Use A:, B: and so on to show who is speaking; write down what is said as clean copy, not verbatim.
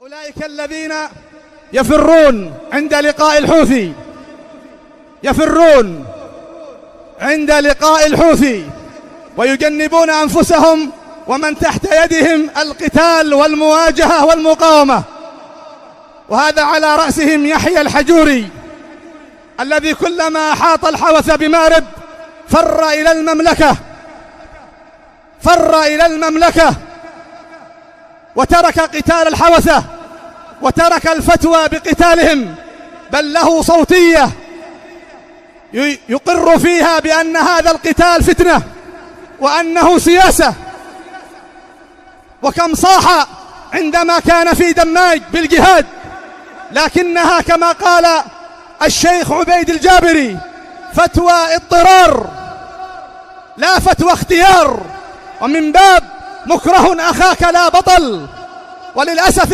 A: أولئك الذين يفرون عند لقاء الحوثي، يفرون عند لقاء الحوثي ويجنبون أنفسهم ومن تحت يدهم القتال والمواجهة والمقاومة. وهذا على رأسهم يحيى الحجوري الذي كلما أحاط الحوث بمارب فر إلى المملكة وترك قتال الحوثة وترك الفتوى بقتالهم، بل له صوتية يقر فيها بأن هذا القتال فتنة وأنه سياسة. وكم صاح عندما كان في دماج بالجهاد، لكنها كما قال الشيخ عبيد الجابري فتوى اضطرار لا فتوى اختيار، ومن باب مكره أخاك لا بطل. وللأسف